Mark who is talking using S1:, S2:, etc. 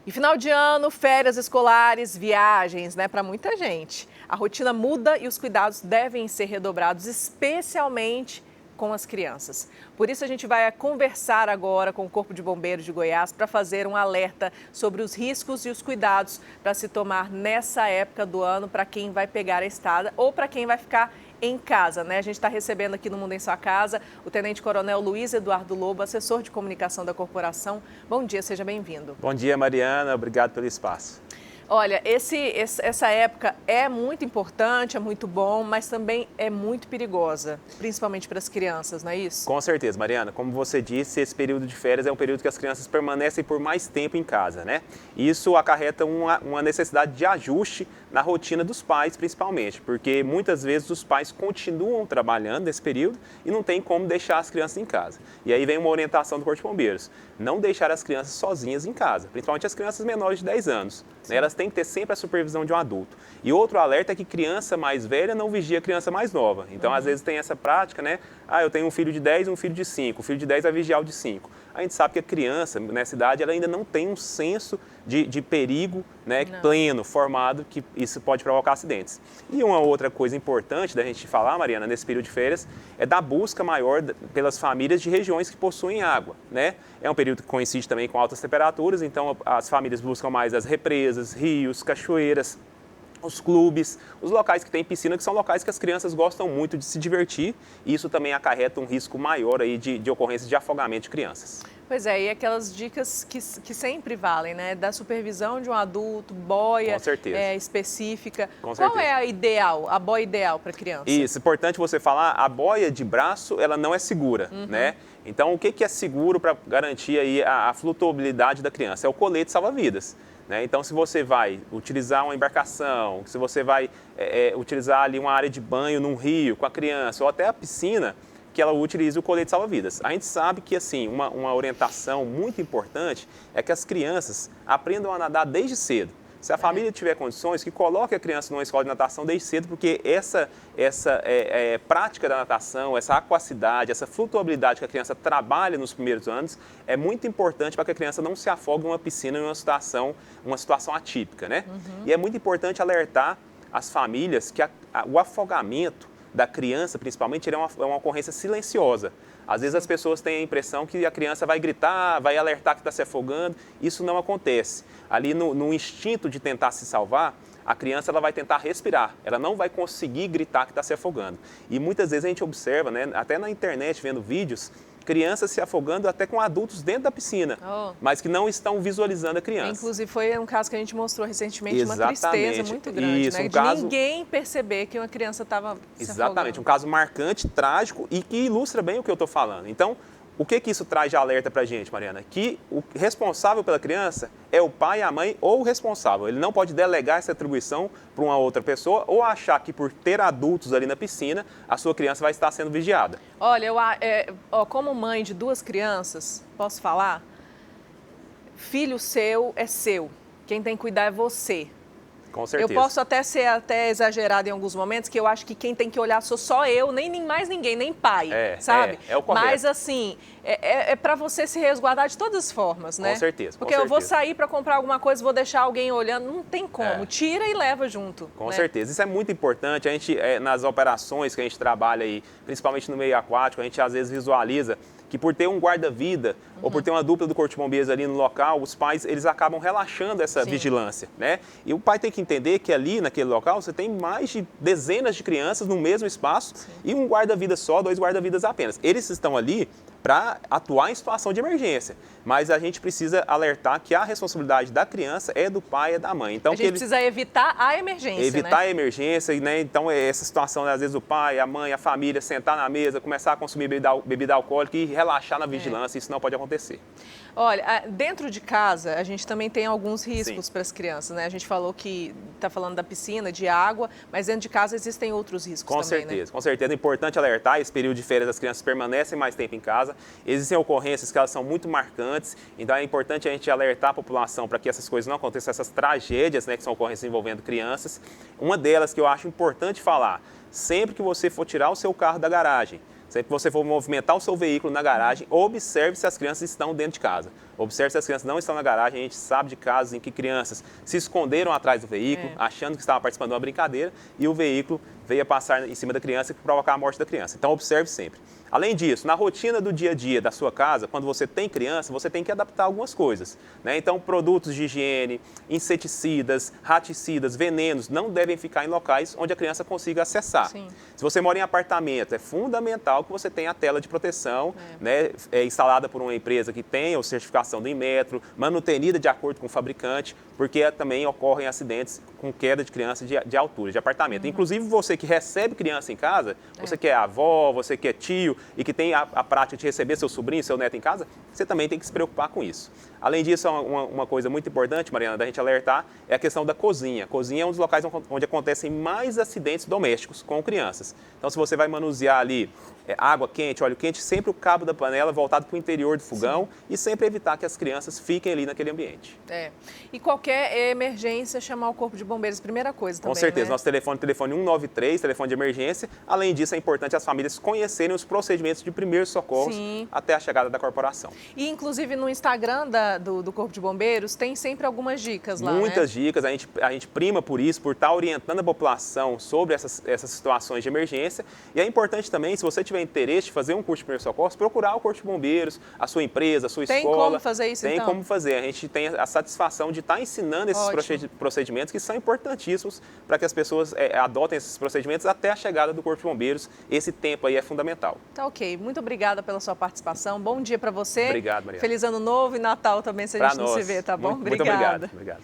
S1: E final de ano, férias escolares, viagens, né, para muita gente. A rotina muda e os cuidados devem ser redobrados, especialmente com as crianças. Por isso a gente vai conversar agora com o Corpo de Bombeiros de Goiás para fazer um alerta sobre os riscos e os cuidados para se tomar nessa época do ano para quem vai pegar a estrada ou para quem vai ficar em casa, né? A gente está recebendo aqui no Mundo em Sua Casa o Tenente Coronel Luiz Eduardo Lobo, assessor de comunicação da corporação. Bom dia, seja bem-vindo.
S2: Bom dia, Mariana. Obrigado pelo espaço.
S1: Olha, essa época é muito importante, é muito bom, mas também é muito perigosa, principalmente para as crianças, não é isso?
S2: Com certeza, Mariana. Como você disse, esse período de férias é um período que as crianças permanecem por mais tempo em casa, né? Isso acarreta uma necessidade de ajuste na rotina dos pais, principalmente, porque muitas vezes os pais continuam trabalhando nesse período e não tem como deixar as crianças em casa. E aí vem uma orientação do Corpo de Bombeiros: não deixar as crianças sozinhas em casa, principalmente as crianças menores de 10 anos. Né? Elas têm que ter sempre a supervisão de um adulto. E outro alerta é que criança mais velha não vigia criança mais nova. Então, às vezes tem essa prática, né? Eu tenho um filho de 10 e um filho de 5. O filho de 10 vai vigiar o de 5. A gente sabe que a criança, nessa idade, ela ainda não tem um senso de perigo, né, pleno, formado, que isso pode provocar acidentes. E uma outra coisa importante da gente falar, Mariana, nesse período de férias, é da busca maior pelas famílias de regiões que possuem água, né? É um período que coincide também com altas temperaturas, então as famílias buscam mais as represas, rios, cachoeiras, os clubes, os locais que têm piscina, que são locais que as crianças gostam muito de se divertir, e isso também acarreta um risco maior aí de ocorrência de afogamento de crianças.
S1: Pois é, e aquelas dicas que sempre valem, né? Da supervisão de um adulto, boia específica.
S2: Com
S1: Qual
S2: certeza.
S1: é a boia ideal para a criança?
S2: Isso, importante você falar, a boia de braço, ela não é segura, né? Então, o que é seguro para garantir aí a flutuabilidade da criança? É o colete salva-vidas. Né? Então, se você vai utilizar uma embarcação, se você vai utilizar ali uma área de banho num rio com a criança ou até a piscina, que ela utilize o colete salva-vidas. A gente sabe que assim, uma orientação muito importante é que as crianças aprendam a nadar desde cedo. Se a família tiver condições, que coloque a criança numa escola de natação desde cedo, porque essa prática da natação, essa aquacidade, essa flutuabilidade que a criança trabalha nos primeiros anos é muito importante para que a criança não se afogue em uma piscina, em uma situação atípica, né? E é muito importante alertar as famílias que o afogamento da criança, principalmente, é uma ocorrência silenciosa. Às vezes as pessoas têm a impressão que a criança vai gritar, vai alertar que está se afogando. Isso não acontece. Ali no instinto de tentar se salvar, a criança ela vai tentar respirar, ela não vai conseguir gritar que está se afogando. E muitas vezes a gente observa, né, até na internet, vendo vídeos, crianças se afogando até com adultos dentro da piscina, mas que não estão visualizando a criança.
S1: Inclusive, foi um caso que a gente mostrou recentemente, uma tristeza muito grande, né? Ninguém perceber que uma criança estava se afogando.
S2: Exatamente, um caso marcante, trágico e que ilustra bem o que eu estou falando. Então, o que isso traz de alerta para a gente, Mariana? Que o responsável pela criança é o pai, a mãe ou o responsável. Ele não pode delegar essa atribuição para uma outra pessoa ou achar que por ter adultos ali na piscina, a sua criança vai estar sendo vigiada.
S1: Olha, como mãe de 2 crianças, posso falar? Filho seu é seu. Quem tem que cuidar é você.
S2: Com certeza.
S1: Eu posso até ser exagerada em alguns momentos, que eu acho que quem tem que olhar sou só eu, nem mais ninguém, nem pai, sabe?
S2: É o correto.
S1: Mas assim, é para você se resguardar de todas as formas, né?
S2: Com certeza.
S1: Porque eu vou sair para comprar alguma coisa, vou deixar alguém olhando, não tem como. Tira e leva junto.
S2: Com certeza. Isso é muito importante. A gente, nas operações que a gente trabalha aí, principalmente no meio aquático, a gente às vezes visualiza que por ter um guarda-vida ou por ter uma dupla do Corpo de Bombeiros ali no local, os pais, eles acabam relaxando essa vigilância, né? E o pai tem que entender que ali, naquele local, você tem mais de dezenas de crianças no mesmo espaço e um guarda-vida só, 2 guarda-vidas apenas. Eles estão ali para atuar em situação de emergência, mas a gente precisa alertar que a responsabilidade da criança é do pai e da mãe. Então,
S1: a gente precisa evitar a emergência,
S2: Evitar a emergência, né? Então, essa situação, às vezes, o pai, a mãe, a família, sentar na mesa, começar a consumir bebida alcoólica e relaxar na vigilância, isso não pode acontecer.
S1: Olha, dentro de casa, a gente também tem alguns riscos para as crianças, né? A gente falou que está falando da piscina, de água, mas dentro de casa existem outros riscos também, né?
S2: Com certeza. É importante alertar, esse período de férias as crianças permanecem mais tempo em casa. Existem ocorrências que elas são muito marcantes, então é importante a gente alertar a população para que essas coisas não aconteçam, essas tragédias, né, que são ocorrências envolvendo crianças. Uma delas que eu acho importante falar, sempre que você for tirar o seu carro da garagem, sempre que você for movimentar o seu veículo na garagem, observe se as crianças estão dentro de casa. Observe se as crianças não estão na garagem. A gente sabe de casos em que crianças se esconderam atrás do veículo, achando que estavam participando de uma brincadeira, e o veículo veio a passar em cima da criança e provocar a morte da criança. Então, observe sempre. Além disso, na rotina do dia a dia da sua casa, quando você tem criança, você tem que adaptar algumas coisas, né? Então, produtos de higiene, inseticidas, raticidas, venenos não devem ficar em locais onde a criança consiga acessar.
S1: Sim.
S2: Se você mora em apartamento, é fundamental que você tenha a tela de proteção, né, instalada por uma empresa que tenha a certificação do Inmetro, manutenida de acordo com o fabricante, porque também ocorrem acidentes com queda de criança de altura, de apartamento. Inclusive, você que recebe criança em casa, você que é avó, você que é tio e que tem a prática de receber seu sobrinho, seu neto em casa, você também tem que se preocupar com isso. Além disso, uma coisa muito importante, Mariana, da gente alertar, é a questão da cozinha. A cozinha é um dos locais onde acontecem mais acidentes domésticos com crianças. Então, se você vai manusear ali água quente, óleo quente, sempre o cabo da panela voltado para o interior do fogão e sempre evitar que as crianças fiquem ali naquele ambiente.
S1: E qualquer emergência, chamar o Corpo de Bombeiros, primeira coisa também,
S2: Com certeza,
S1: né?
S2: nosso telefone 193, telefone de emergência. Além disso, é importante as famílias conhecerem os procedimentos de primeiros socorros até a chegada da corporação.
S1: E, inclusive, no Instagram do Corpo de Bombeiros, tem sempre algumas dicas lá,
S2: Muitas dicas, a gente prima por isso, por estar orientando a população sobre essas situações de emergência. E é importante também, se você tiver interesse de fazer um curso de primeiros socorros, procurar o Corpo de Bombeiros, a sua empresa, a sua escola.
S1: Tem como fazer isso,
S2: então?
S1: Tem
S2: como fazer. A gente tem a satisfação de estar ensinando esses procedimentos que são importantíssimos para que as pessoas adotem esses procedimentos até a chegada do Corpo de Bombeiros. Esse tempo aí é fundamental.
S1: Tá ok. Muito obrigada pela sua participação. Bom dia para você.
S2: Obrigado, Mariana.
S1: Feliz Ano Novo e Natal também, se a gente não se vê, tá bom?
S2: Muito obrigado. Obrigado.